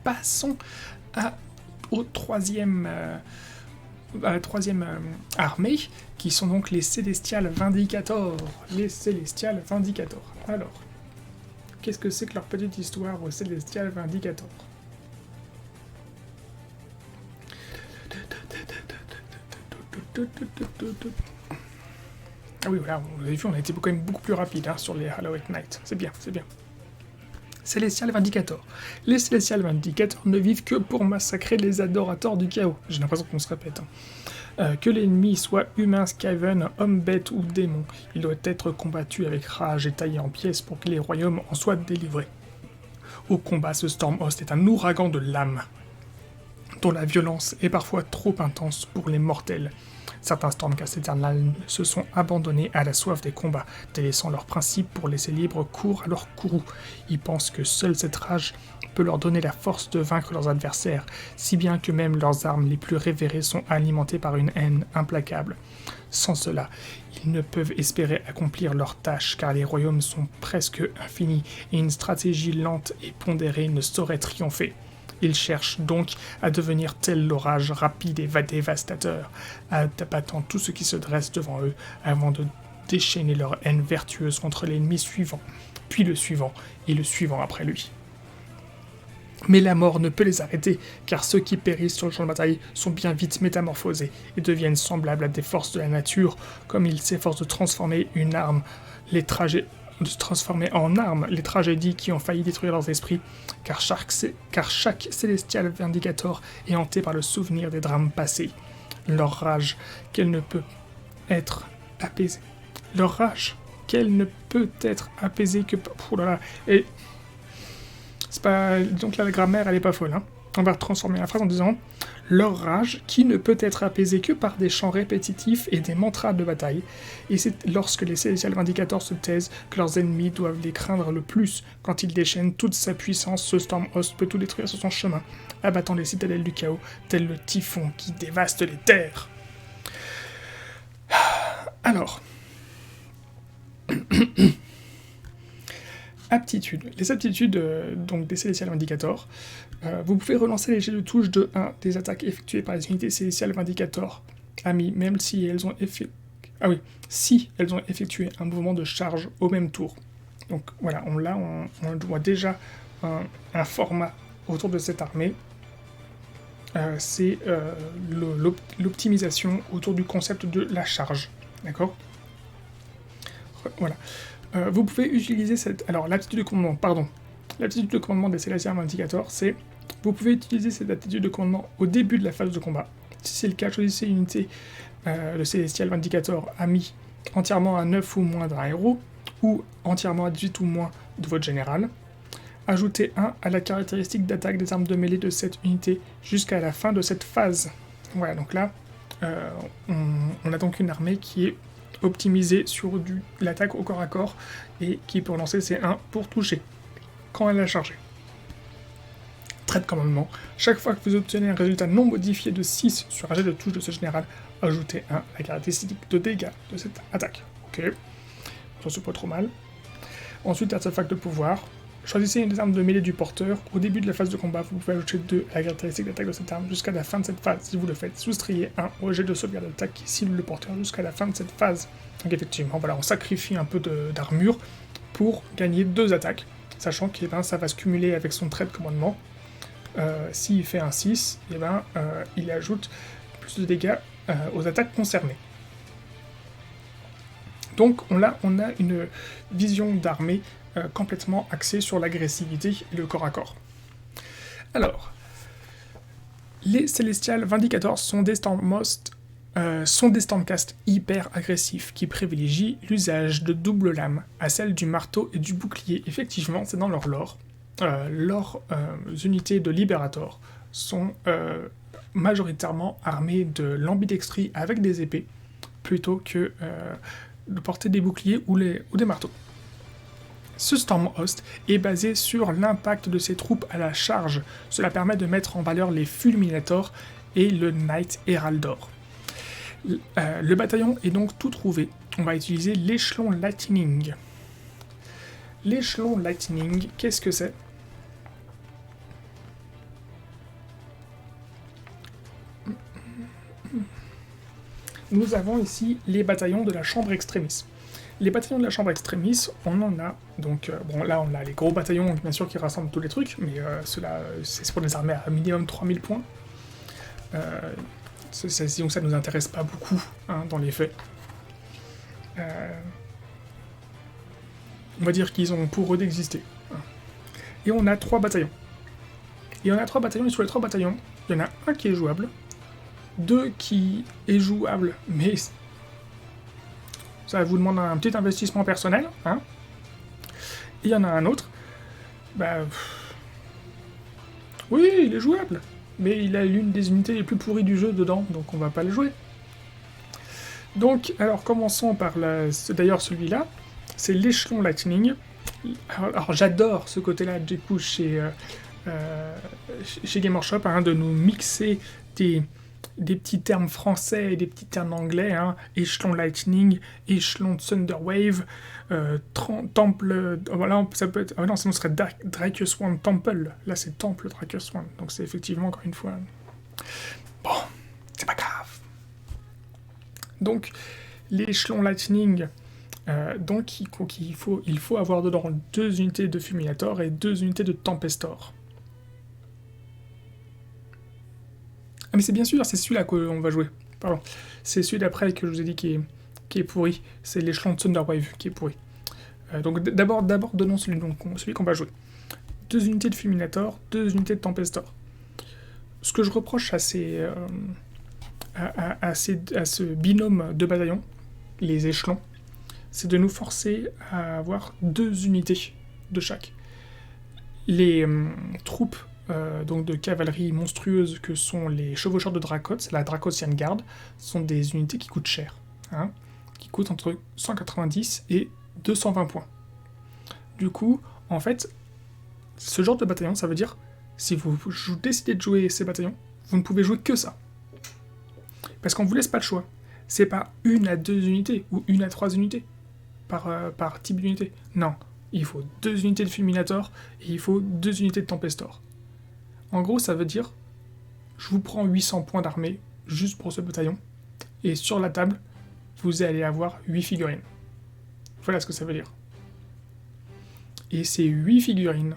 passons au troisième armée, qui sont donc les Celestial Vindicators. Les Celestial Vindicators. Alors, qu'est-ce que c'est que leur petite histoire aux Celestial Vindicators? Ah oui, voilà, vous avez vu, on a été quand même beaucoup plus rapide sur les Hallowed Knight. C'est bien, c'est bien. Celestial Vindicator. Les Celestial Vindicators ne vivent que pour massacrer les adorateurs du chaos. J'ai l'impression qu'on se répète. Que l'ennemi soit humain, Skaven, homme, bête ou démon, il doit être combattu avec rage et taillé en pièces pour que les royaumes en soient délivrés. Au combat, ce Stormhost est un ouragan de lames, dont la violence est parfois trop intense pour les mortels. Certains Stormcast éternels se sont abandonnés à la soif des combats, délaissant leurs principes pour laisser libre cours à leur courroux. Ils pensent que seule cette rage peut leur donner la force de vaincre leurs adversaires, si bien que même leurs armes les plus révérées sont alimentées par une haine implacable. Sans cela, ils ne peuvent espérer accomplir leurs tâches car les royaumes sont presque infinis et une stratégie lente et pondérée ne saurait triompher. Ils cherchent donc à devenir tel l'orage rapide et dévastateur, abattant tout ce qui se dresse devant eux avant de déchaîner leur haine vertueuse contre l'ennemi suivant, puis le suivant et le suivant après lui. Mais la mort ne peut les arrêter, car ceux qui périssent sur le champ de bataille sont bien vite métamorphosés et deviennent semblables à des forces de la nature, comme ils s'efforcent de transformer en armes les tragédies qui ont failli détruire leurs esprits, car chaque Celestial Vindicator est hanté par le souvenir des drames passés. Leur rage, qu'elle ne peut être apaisée. Leur rage, qu'elle ne peut être apaisée que... Oh là là, et... C'est pas... Donc là, la grammaire, elle est pas folle, hein. On va transformer la phrase en disant « Leur rage, qui ne peut être apaisée que par des chants répétitifs et des mantras de bataille, et c'est lorsque les Celestial Vindicators se taisent que leurs ennemis doivent les craindre le plus. Quand ils déchaînent toute sa puissance, ce Stormhost peut tout détruire sur son chemin, abattant les citadelles du chaos, tel le typhon qui dévaste les terres. » Alors... Aptitudes. Les aptitudes donc des Celestial Vindicators. Vous pouvez relancer les jets de touche de 1 des attaques effectuées par les unités Celestial Vindicators amis, même si elles ont effectué un mouvement de charge au même tour. Donc voilà, on voit déjà un format autour de cette armée. C'est l'optimisation autour du concept de la charge. D'accord ? Voilà. Vous pouvez utiliser l'aptitude de commandement, L'aptitude de commandement des Celestial Vindicators, c'est... Vous pouvez utiliser cette aptitude de commandement au début de la phase de combat. Si c'est le cas, choisissez une unité de Celestial Vindicator ami entièrement à 9 ou moins d'un héros, ou entièrement à 18 ou moins de votre général. Ajoutez 1 à la caractéristique d'attaque des armes de mêlée de cette unité jusqu'à la fin de cette phase. Voilà, donc là, on a donc une armée qui est optimisée sur l'attaque au corps à corps et qui pour lancer c'est 1 pour toucher quand elle a chargé. Trait de commandement, chaque fois que vous obtenez un résultat non modifié de 6 sur un jet de touche de ce général, ajoutez 1 à la caractéristique de dégâts de cette attaque. Ok, ça c'est pas trop mal. Ensuite, artefact de pouvoir. Choisissez une des armes de mêlée du porteur. Au début de la phase de combat, vous pouvez ajouter 2 à la caractéristique d'attaque de cette arme jusqu'à la fin de cette phase. Si vous le faites, soustrayez 1 au jet de sauvegarde d'attaque qui cible le porteur jusqu'à la fin de cette phase. Donc effectivement, voilà, on sacrifie un peu d'armure pour gagner 2 attaques, sachant que ça va se cumuler avec son trait de commandement. S'il fait un 6, il ajoute plus de dégâts aux attaques concernées. Donc on a une vision d'armée complètement axée sur l'agressivité et le corps à corps. Alors, les Celestial Vindicators sont des Stormcast hyper agressifs qui privilégient l'usage de double lame à celle du marteau et du bouclier. Effectivement, c'est dans leur lore. Leurs unités de Liberator sont majoritairement armées de l'ambidextrie avec des épées plutôt que de porter des boucliers ou des marteaux. Ce Stormhost est basé sur l'impact de ses troupes à la charge. Cela permet de mettre en valeur les Fulminators et le Knight Heraldor. Le bataillon est donc tout trouvé. On va utiliser l'échelon Lightning. L'échelon Lightning, qu'est-ce que c'est ? Nous avons ici les bataillons de la chambre extremis. Les bataillons de la chambre extremis, on en a, donc, bon là on a les gros bataillons, bien sûr, qui rassemblent tous les trucs, mais ceux-là, c'est pour des armées à minimum 3000 points. Donc ça nous intéresse pas beaucoup, hein, dans les faits. On va dire qu'ils ont pour eux d'exister. Et on a 3 bataillons. Et sur les 3 bataillons, il y en a un qui est jouable, 2 qui est jouable, mais ça vous demande un petit investissement personnel, hein. Et il y en a un autre, oui, il est jouable, mais il a l'une des unités les plus pourries du jeu dedans, donc on va pas le jouer. Donc, alors commençons par d'ailleurs celui-là, c'est l'échelon Lightning. Alors j'adore ce côté-là, du coup, chez Game Workshop, hein, de nous mixer des petits termes français et des petits termes anglais, hein, échelon Lightning, échelon Thunderwave, temple, voilà, ça peut être, non, sinon ce serait Drakeswand Temple, là c'est Temple Drakeswand, donc c'est effectivement, encore une fois, bon, c'est pas grave. Donc, l'échelon Lightning, donc il faut avoir dedans 2 unités de Fulminator et 2 unités de Tempestor. Ah mais c'est bien sûr, c'est celui-là qu'on va jouer. Pardon. C'est celui d'après que je vous ai dit qui est pourri. C'est l'échelon Thunderwave qui est pourri. Donc d'abord donnons celui qu'on va jouer. 2 unités de Fulminator, 2 unités de Tempestor. Ce que je reproche à ce binôme de bataillons, les échelons, c'est de nous forcer à avoir 2 unités de chaque. Les troupes donc de cavalerie monstrueuse que sont les chevaucheurs de Dracoth, la Dracothian Guard, sont des unités qui coûtent cher, hein, qui coûtent entre 190 et 220 points. Du coup, en fait, ce genre de bataillon, ça veut dire, si vous décidez de jouer ces bataillons, vous ne pouvez jouer que ça. Parce qu'on ne vous laisse pas le choix. C'est pas 1 à 2 unités, ou 1 à 3 unités, par type d'unité. Non, il faut 2 unités de Fulminator, et il faut 2 unités de Tempestor. En gros, ça veut dire, je vous prends 800 points d'armée, juste pour ce bataillon, et sur la table, vous allez avoir 8 figurines. Voilà ce que ça veut dire. Et ces 8 figurines,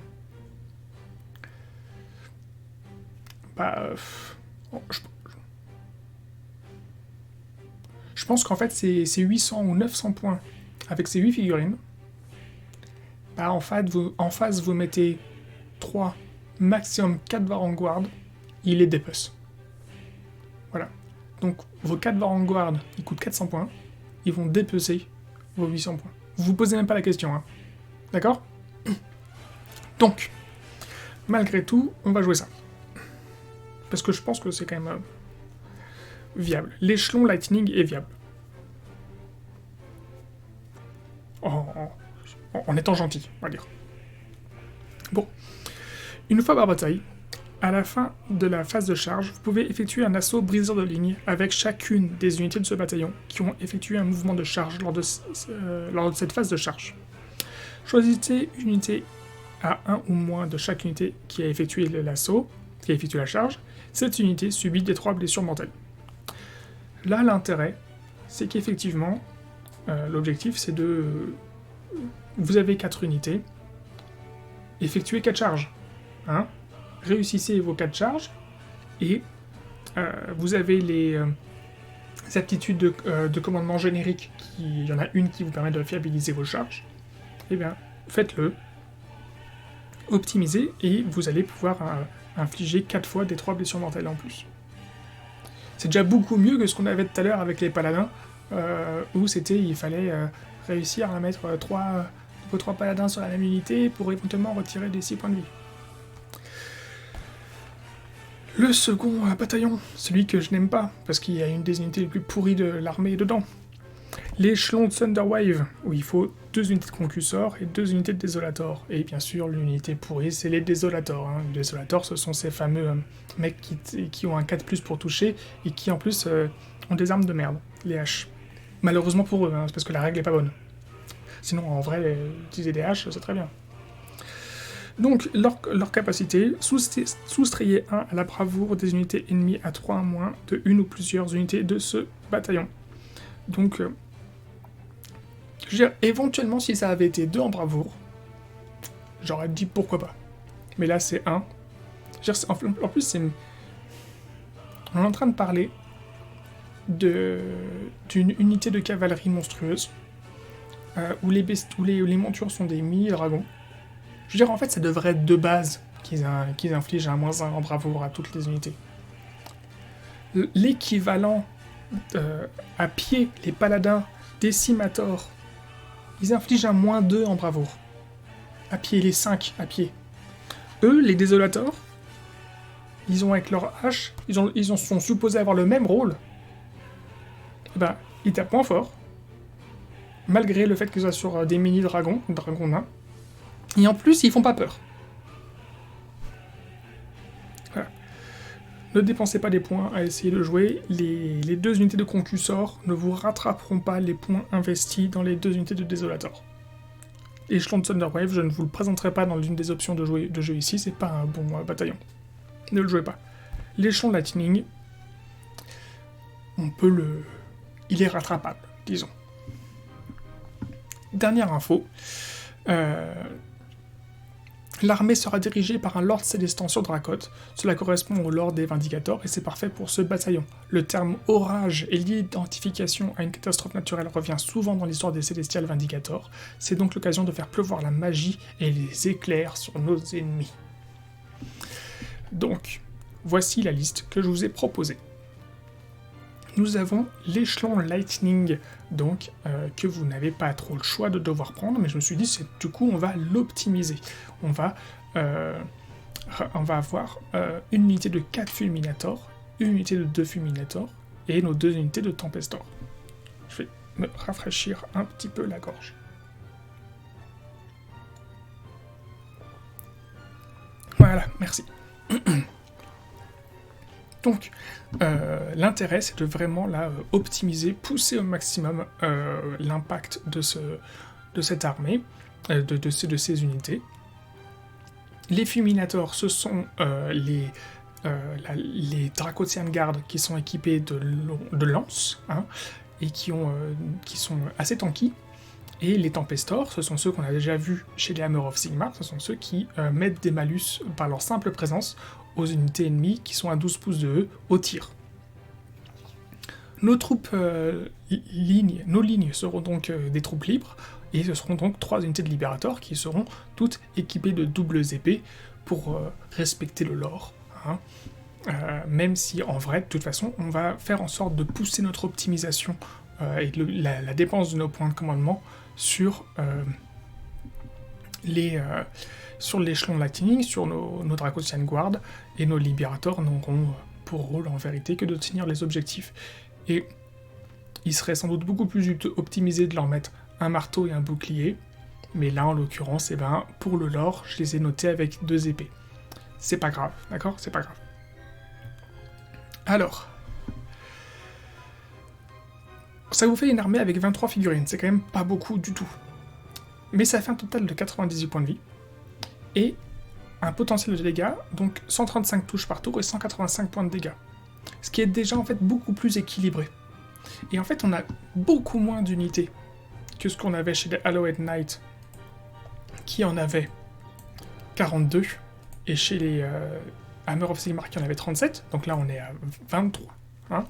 je pense qu'en fait, c'est 800 ou 900 points avec ces 8 figurines. En face, vous mettez 3, maximum 4 Varangard, il les dépece. Voilà. Donc, vos 4 Varangard, ils coûtent 400 points, ils vont dépecer vos 800 points. Vous vous posez même pas la question, hein. D'accord ? Donc, malgré tout, on va jouer ça. Parce que je pense que c'est quand même viable. L'échelon Lightning est viable. En étant gentil, on va dire. Bon. Une fois par bataille, à la fin de la phase de charge, vous pouvez effectuer un assaut briseur de ligne avec chacune des unités de ce bataillon qui ont effectué un mouvement de charge lors de cette phase de charge. Choisissez une unité à 1 ou moins de chaque unité qui a effectué l'assaut, qui a effectué la charge. Cette unité subit des 3 blessures mortelles. Là, l'intérêt, c'est qu'effectivement, l'objectif, c'est de... Vous avez 4 unités, effectuez 4 charges. Hein, réussissez vos 4 charges, et vous avez les aptitudes de commandement générique, il y en a une qui vous permet de fiabiliser vos charges. Eh bien, faites-le, optimisez, et vous allez pouvoir infliger 4 fois des 3 blessures mortelles en plus. C'est déjà beaucoup mieux que ce qu'on avait tout à l'heure avec les paladins, où il fallait réussir à mettre vos 3 paladins sur la même unité pour éventuellement retirer des 6 points de vie. Le second bataillon, celui que je n'aime pas, parce qu'il y a une des unités les plus pourries de l'armée dedans. L'échelon Thunderwave, où il faut 2 unités de Concussor et 2 unités de Désolator. Et bien sûr, l'unité pourrie, c'est les Désolators. Hein. Les Désolators, ce sont ces fameux mecs qui ont un 4+, pour toucher, et qui en plus ont des armes de merde, les haches. Malheureusement pour eux, hein, parce que la règle est pas bonne. Sinon, en vrai, utiliser des haches, c'est très bien. Donc, leur capacité, soustrayez 1 à la bravoure des unités ennemies à 3 à moins de une ou plusieurs unités de ce bataillon. Donc, je veux dire, éventuellement, si ça avait été 2 en bravoure, j'aurais dit pourquoi pas. Mais là, c'est 1. En plus, on est en train de parler d'une unité de cavalerie monstrueuse, où les montures sont des mini-dragons. Je veux dire, en fait, ça devrait être de base qu'ils infligent un -1 en bravoure à toutes les unités. L'équivalent à pied, les paladins décimators, ils infligent un -2 en bravoure. À pied, les 5 à pied. Eux, les désolateurs, ils ont avec leur hache, ils sont supposés avoir le même rôle. Et ben, ils tapent moins fort, malgré le fait qu'ils soient sur des mini-dragons, dragons nains. Et en plus, ils font pas peur. Voilà. Ne dépensez pas des points à essayer de jouer. Les 2 unités de concussor ne vous rattraperont pas les points investis dans les 2 unités de désolator. Échelon de Thunderwave, je ne vous le présenterai pas dans l'une des options de jeu ici, c'est pas un bon bataillon. Ne le jouez pas. L'échelon Lightning, il est rattrapable, disons. Dernière info. L'armée sera dirigée par un Lord Célestin sur Dracoth. Cela correspond au Lord des Vindicators et c'est parfait pour ce bataillon. Le terme orage et l'identification à une catastrophe naturelle revient souvent dans l'histoire des Célestials Vindicators. C'est donc l'occasion de faire pleuvoir la magie et les éclairs sur nos ennemis. Donc, voici la liste que je vous ai proposée. Nous avons l'échelon Lightning, donc que vous n'avez pas trop le choix de devoir prendre, mais je me suis dit, du coup, on va l'optimiser. On va avoir une unité de 4 Fulminator, une unité de 2 Fulminator, et nos 2 unités de Tempestor. Je vais me rafraîchir un petit peu la gorge. Voilà, merci. Donc, l'intérêt, c'est de vraiment optimiser, pousser au maximum l'impact de cette armée, de ces unités. Les Fulminators, ce sont les Dracothian Guard qui sont équipés de lances, hein, et qui sont assez tanky. Et les Tempestors, ce sont ceux qu'on a déjà vus chez les Hammer of Sigmar, ce sont ceux qui mettent des malus par leur simple présence aux unités ennemies qui sont à 12 pouces de eux au tir. Nos lignes seront donc des troupes libres, et ce seront donc 3 unités de libérateurs qui seront toutes équipées de doubles épées pour respecter le lore. Hein. Même si en vrai, de toute façon, on va faire en sorte de pousser notre optimisation et la dépense de nos points de commandement sur l'échelon Lightning, sur nos Dracothian Guard, et nos Libérateurs n'auront pour rôle en vérité que de tenir les objectifs. Et il serait sans doute beaucoup plus optimisé de leur mettre un marteau et un bouclier, mais là en l'occurrence, pour le lore, je les ai notés avec 2 épées. C'est pas grave, d'accord? C'est pas grave. Alors, ça vous fait une armée avec 23 figurines, c'est quand même pas beaucoup du tout. Mais ça fait un total de 98 points de vie, et un potentiel de dégâts, donc 135 touches par tour et 185 points de dégâts. Ce qui est déjà en fait beaucoup plus équilibré. Et en fait, on a beaucoup moins d'unités que ce qu'on avait chez les Hallowed Knight, qui en avait 42, et chez les Hammer of Sigmar qui en avait 37, donc là on est à 23. Hein,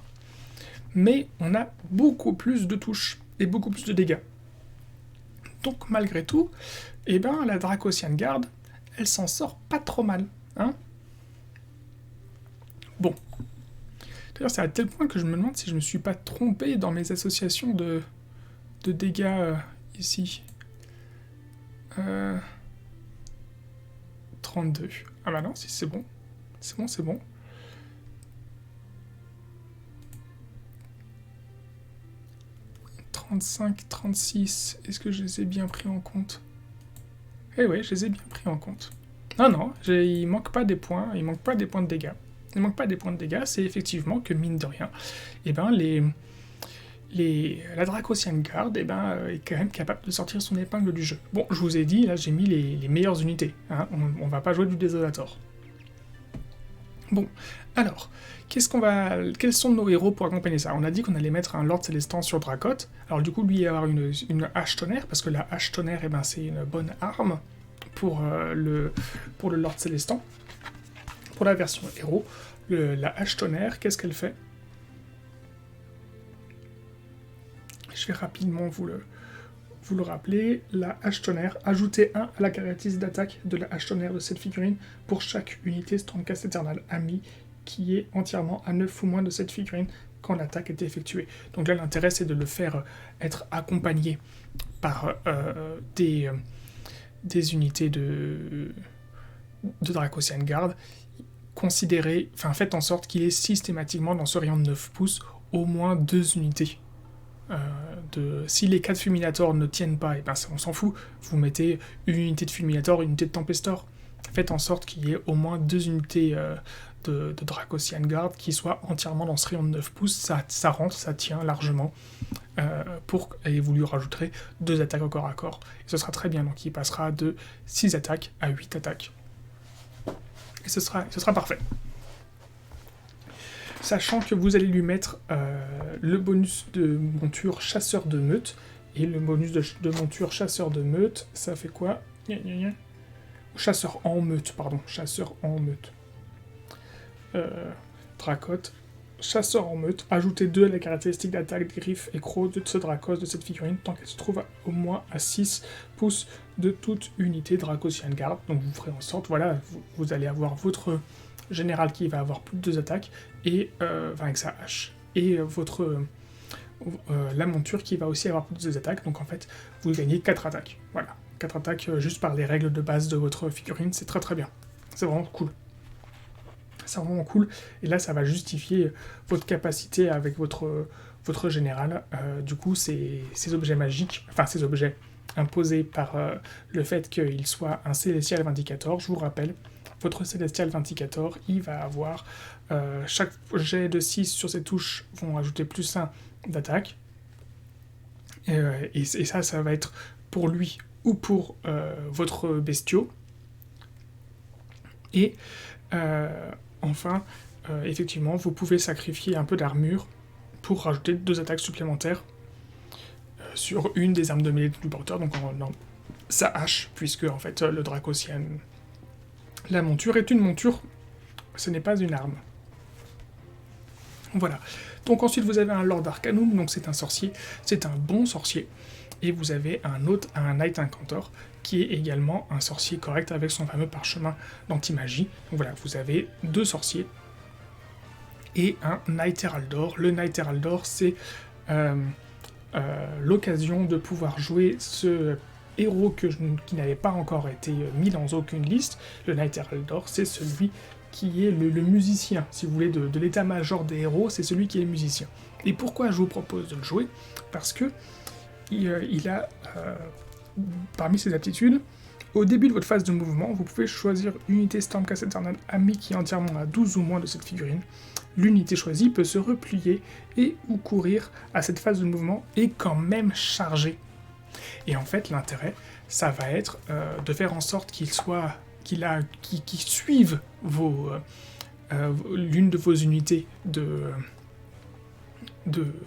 mais on a beaucoup plus de touches et beaucoup plus de dégâts. Donc malgré tout, la Dracothian Guard, elle s'en sort pas trop mal. Hein, bon. D'ailleurs, c'est à tel point que je me demande si je me suis pas trompé dans mes associations de dégâts ici. 32. Ah bah non, si c'est bon. C'est bon. « 35, 36, est-ce que je les ai bien pris en compte? Eh ouais, je les ai bien pris en compte. Non, il manque pas des points, il manque pas des points de dégâts. Il manque pas des points de dégâts, c'est effectivement que, mine de rien, la Dracosian Guard est quand même capable de sortir son épingle du jeu. Bon, je vous ai dit, là j'ai mis les meilleures unités, hein, on va pas jouer du Desolator. Bon, alors, quels sont nos héros pour accompagner ça? On a dit qu'on allait mettre un Lord Célestant sur Dracoth, alors du coup lui il va avoir une hache tonnerre, parce que la hache tonnerre, c'est une bonne arme pour le Lord Célestant. Pour la version héros, la hache tonnerre, qu'est-ce qu'elle fait? Je vais rapidement vous le rappeler. La hache tonnerre, ajoutez 1 à la caractéristique d'attaque de la hache tonnerre de cette figurine pour chaque unité Stormcast Eternal ami qui est entièrement à 9 ou moins de cette figurine quand l'attaque est effectuée. Donc là, l'intérêt, c'est de le faire être accompagné par des unités de Dracosian Guard. Faites en sorte qu'il ait systématiquement dans ce rayon de 9 pouces au moins 2 unités. Si les 4 Fulminators ne tiennent pas, on s'en fout, vous mettez une unité de Fulminator, une unité de Tempestor. Faites en sorte qu'il y ait au moins 2 unités de Dracosian Guard qui soient entièrement dans ce rayon de 9 pouces, ça rentre, ça tient largement, et vous lui rajouterez 2 attaques au corps à corps, et ce sera très bien, donc il passera de 6 attaques à 8 attaques. Et ce sera parfait. Sachant que vous allez lui mettre le bonus de monture chasseur de meute, et le bonus de monture chasseur de meute, ça fait quoi? Chasseur en meute, pardon, chasseur en meute. Dracoth, chasseur en meute, ajoutez 2 à la caractéristique d'attaque, griffes et crocs de ce Dracos de cette figurine, tant qu'elle se trouve au moins à 6 pouces de toute unité Dracosian Guard. Donc vous ferez en sorte, voilà, vous allez avoir votre général qui va avoir plus de 2 attaques, et avec sa hache, et la monture qui va aussi avoir plus de 2 attaques, donc en fait, vous gagnez 4 attaques. Voilà, 4 attaques juste par les règles de base de votre figurine, c'est très très bien. C'est vraiment cool. C'est vraiment cool, et là ça va justifier votre capacité avec votre général. Du coup, ces objets magiques, ces objets imposés par le fait qu'il soit un Celestial Vindicator, je vous rappelle, votre Celestial Vindicator, il va avoir chaque jet de 6 sur ses touches vont ajouter plus 1 d'attaque, et ça va être pour lui ou pour votre bestiau, et enfin, effectivement, vous pouvez sacrifier un peu d'armure pour rajouter 2 attaques supplémentaires sur une des armes de mêlée du porteur, donc sa hache, puisque en fait le Dracosian, la monture est une monture, ce n'est pas une arme. Voilà. Donc ensuite vous avez un Lord Arcanum, donc c'est un sorcier, c'est un bon sorcier, et vous avez un Knight Incantor, qui est également un sorcier correct avec son fameux parchemin d'anti-magie. Donc voilà, vous avez 2 sorciers et un Knight Heraldor. Le Knight Heraldor, c'est l'occasion de pouvoir jouer ce héros qui n'avait pas encore été mis dans aucune liste. Le Knight Heraldor, c'est celui qui est le musicien, si vous voulez, de l'état-major des héros, c'est celui qui est le musicien. Et pourquoi je vous propose de le jouer? Parce que il a, parmi ses aptitudes, au début de votre phase de mouvement, vous pouvez choisir une unité Stormcast Eternal ami qui est entièrement à 12 ou moins de cette figurine. L'unité choisie peut se replier et ou courir à cette phase de mouvement et quand même charger. Et en fait, l'intérêt, ça va être de faire en sorte qu'il suive l'une de vos unités de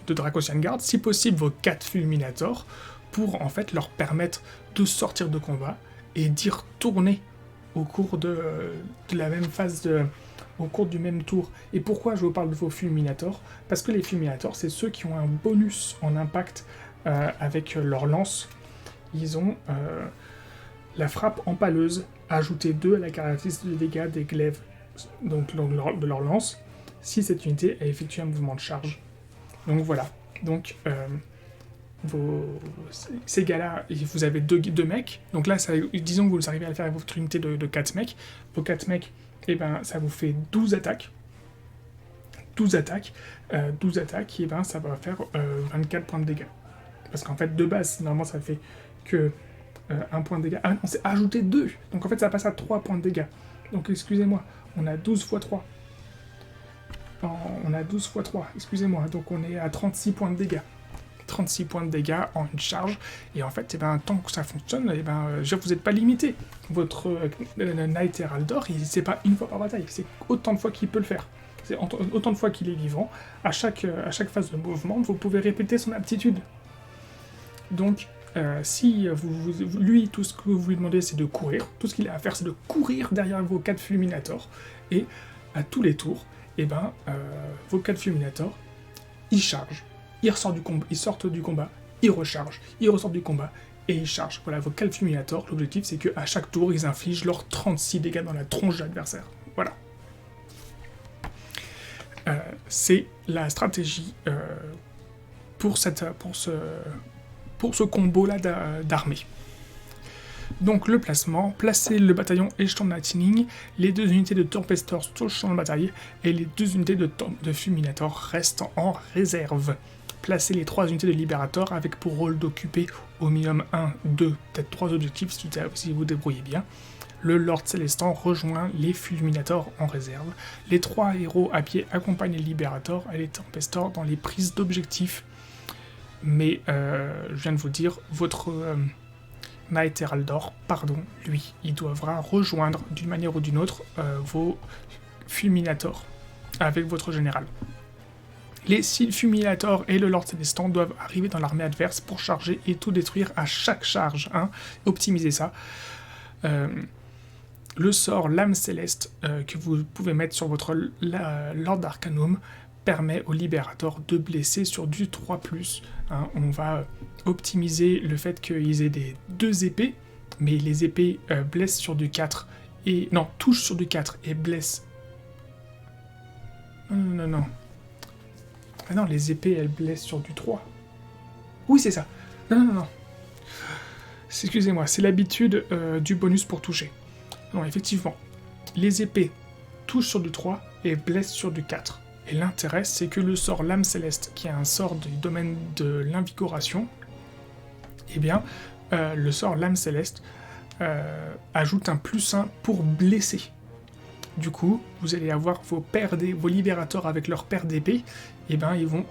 Dracosian Guard, si possible vos 4 Fulminators, pour en fait leur permettre de sortir de combat et d'y retourner au cours de la même phase, au cours du même tour. Et pourquoi je vous parle de vos Fulminators? Parce que les Fulminators, c'est ceux qui ont un bonus en impact avec leur lance. Ils ont la frappe empaleuse, ajouter 2 à la caractéristique de dégâts des glaives donc, de leur lance, si cette unité a effectué un mouvement de charge. Donc voilà, donc ces gars-là, vous avez 2 mecs, donc là, disons que vous arrivez à le faire avec votre unité de 4 mecs, vos 4 mecs, ça vous fait 12 attaques, 12 attaques, et ça va faire 24 points de dégâts. Parce qu'en fait, de base, normalement, ça fait que 1 point de dégâts. Ah non, c'est ajouté 2, donc en fait, ça passe à 3 points de dégâts. Donc excusez-moi, on a 12 x 3. On a 12 x 3, excusez-moi, donc on est à 36 points de dégâts. 36 points de dégâts en une charge, et en fait, tant que ça fonctionne, vous n'êtes pas limité. Votre Knight Heraldor, c'est pas une fois par bataille, c'est autant de fois qu'il peut le faire. C'est autant de fois qu'il est vivant. À chaque phase de mouvement, vous pouvez répéter son aptitude. Donc, si lui, tout ce que vous lui demandez, c'est de courir, tout ce qu'il a à faire, c'est de courir derrière vos 4 Fulminators, et à tous les tours, vos 4 Fulminators, ils chargent, ils sortent du combat, ils rechargent, ils ressortent du combat, et ils chargent. Voilà, vos 4 Fulminators, l'objectif c'est qu'à chaque tour, ils infligent leurs 36 dégâts dans la tronche de l'adversaire. Voilà. C'est la stratégie pour ce combo-là d'armée. Donc le placement, placez le bataillon échelon de Lightning, les 2 unités de Tempestor sur le champ de bataille, et les 2 unités de Fulminator restent en réserve. Placez les 3 unités de Liberator avec pour rôle d'occuper au minimum 1, 2, peut-être 3 objectifs si vous débrouillez bien. Le Lord Célestin rejoint les Fulminators en réserve. Les 3 héros à pied accompagnent les Liberator et les Tempestor dans les prises d'objectifs. Mais je viens de vous dire, votre Knight Heraldor, lui, il devra rejoindre d'une manière ou d'une autre vos Fulminators avec votre général. Les 6 Fulminators et le Lord Célestin doivent arriver dans l'armée adverse pour charger et tout détruire à chaque charge. Optimisez ça. Le sort Lame Céleste que vous pouvez mettre sur votre Lord Arcanum permet au Liberator de blesser sur du 3+. On va optimiser le fait qu'ils aient des 2 épées, mais les épées blessent sur du 4, touchent sur du 4 et blessent. Non. Ah non, les épées, elles blessent sur du 3. Oui, c'est ça. Non. Excusez-moi, c'est l'habitude du bonus pour toucher. Non, effectivement, les épées touchent sur du 3 et blessent sur du 4. Et l'intérêt, c'est que le sort Lame Céleste, qui est un sort du domaine de l'invigoration, le sort Lame Céleste ajoute un +1 pour blesser. Du coup, vous allez avoir vos libérateurs avec leur paire d'épée, ils vont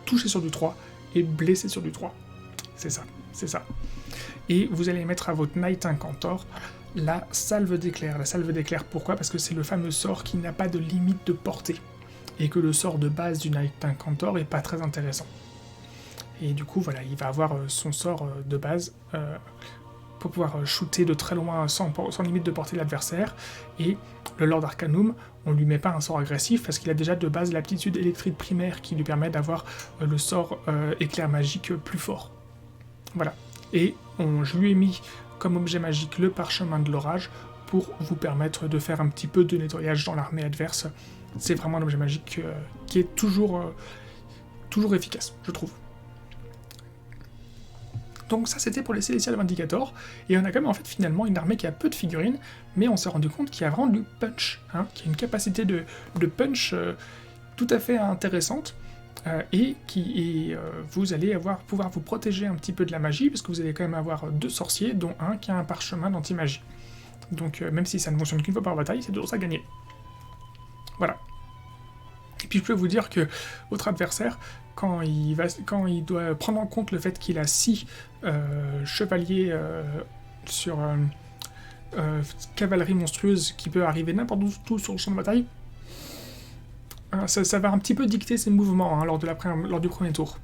toucher sur du 3 et blesser sur du 3. C'est ça. Et vous allez mettre à votre Knight Incantor la salve d'éclair. La salve d'éclair, pourquoi ? Parce que c'est le fameux sort qui n'a pas de limite de portée. Et que le sort de base du Knight Incantor est pas très intéressant. Et du coup, voilà, il va avoir son sort de base pour pouvoir shooter de très loin sans limite de portée l'adversaire. Et le Lord Arcanum, on lui met pas un sort agressif parce qu'il a déjà de base l'aptitude électrique primaire qui lui permet d'avoir le sort éclair magique plus fort. Voilà. Et je lui ai mis comme objet magique le parchemin de l'orage pour vous permettre de faire un petit peu de nettoyage dans l'armée adverse. C'est vraiment un objet magique qui est toujours efficace, je trouve. Donc ça, c'était pour les Celestial Vindicator, et on a quand même en fait finalement une armée qui a peu de figurines, mais on s'est rendu compte qu'il y a vraiment du punch, qui a une capacité de punch tout à fait intéressante, et vous allez pouvoir vous protéger un petit peu de la magie, parce que vous allez quand même avoir 2 sorciers, dont un qui a un parchemin d'anti-magie. Donc même si ça ne fonctionne qu'une fois par bataille, c'est toujours ça gagné. Voilà. Et puis je peux vous dire que votre adversaire, quand il doit prendre en compte le fait qu'il a 6 chevaliers sur cavalerie monstrueuse qui peut arriver n'importe où sur le champ de bataille, ça va un petit peu dicter ses mouvements lors du premier tour.